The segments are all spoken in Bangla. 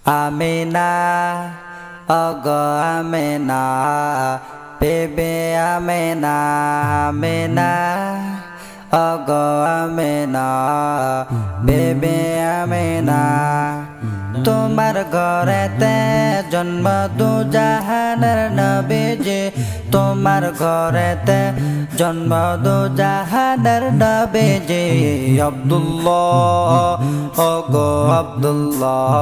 আমিনা ওগো আমিনা বেবে আমিনা আমিনা ওগো আমিনা বেবে আমিনা তোমার ঘরেতে জন্ম দু জাহানের নবীজি তোমার ঘরেতে জন্ম দু জাহানের নবীজি আব্দুল্লাহ ওগো আব্দুল্লাহ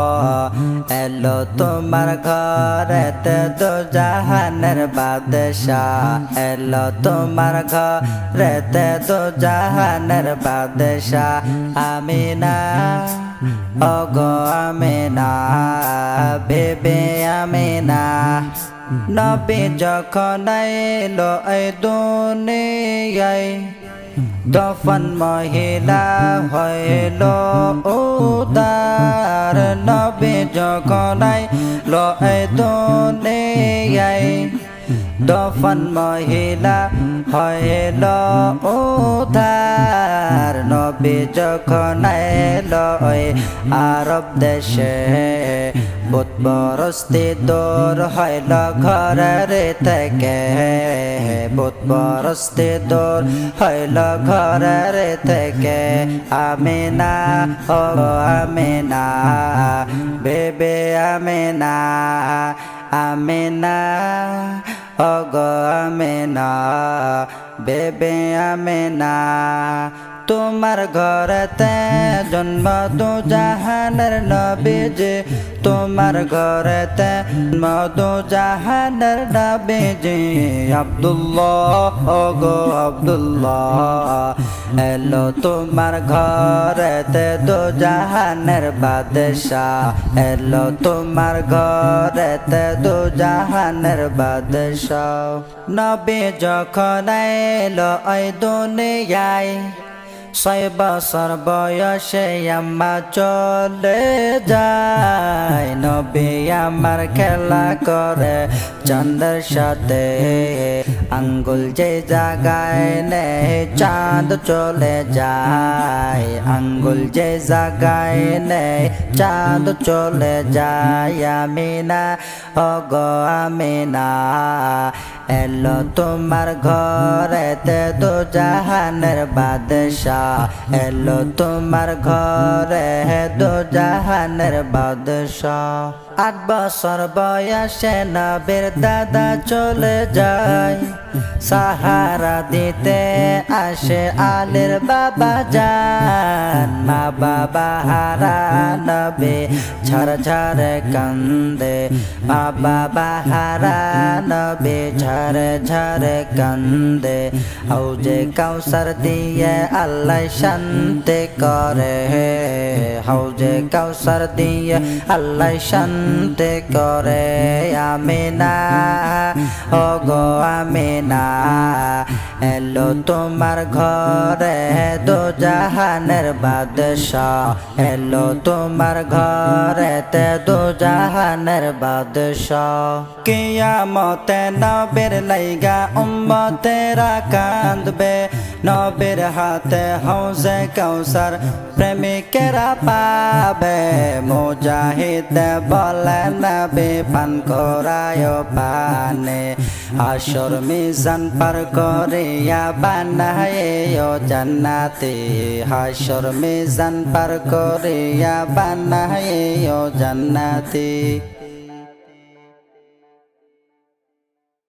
এলো তোমার ঘরেতে দু জাহানের বাদশাহ এলো তোমার ঘরেতে দু জাহানের বাদশাহ আমিনা ওগো আমিনা বেবে আমিনা নবী যখন এলো এই দুনিয়ায় দফন মহিলা হইল উদার নবী যখন এলো এই দুনিয়ায় দফন মহিলা হইল উদার নবী যখন এলো আরব দেশে বুত পরস্তি দূর হইল ঘরের থেকে বুত পরস্তি দূর হইল ঘরের থেকে আমিনা ও আমিনা বেবে আমিনা আমিনা ওগো আমিনা বেবে আমিনা তোমার ঘরেতে জন্ম দু জাহানের নবীজি তোমার ঘরেতে জন্ম দু জাহানের নবীজি আব্দুল্লাহ ওগো আব্দুল্লাহ এলো তোমার ঘরেতে দু জাহানের বাদশাহ এলো তোমার ঘরেতে দু জাহানের বাদশাহ নবী যখন এলো ওই দুনিয়ায় 6 বছর বয়সে আম্মা চলে যায় নবী আমার খেলা করে চাঁদের সাথে আঙ্গুল যে জায়গায় নেই চাঁদ চলে যায় আঙ্গুল যে জায়গায় নেই চাঁদ চলে যায় আমিনা ওগো আমিনা এলো তোমার ঘরেতে দু জাহানের বাদশাহ এলো তোমার ঘরে দু জাহানের বাদশাহ 8 বছর বয়সে নবীর দাদা চলে যায় সাহারা দিতে আসে আলীর বাবা যান মা বাবা হারা নবী ঝর ঝর কান্দে মা বাবা হারা নবী ঝর ঝর কান্দে হৌজে কাউসার দিয়ে আল্লাহ শান্তি করে হৌজে কাউসার দিয়ে আল্লাহ শান্তি করে আমিনা ওগো আমিনা এলো তোমার ঘরে দু জাহানের বাদশাহ এলো তোমার ঘরেতে দু জাহানের বাদশাহ কিয়ামতে নবীর লাইগা উম্মতেরা কাঁদবে নবীর হাতে হৌজে কাউসার প্রেমিকেরা পাবে মুজাহিদ বলে নবী পান করায় পানে আসর মিজান পার করিয়া বানায়ও জান্নাতে হাসর মিজান পার করিয়া বানায়ও জান্নাতে।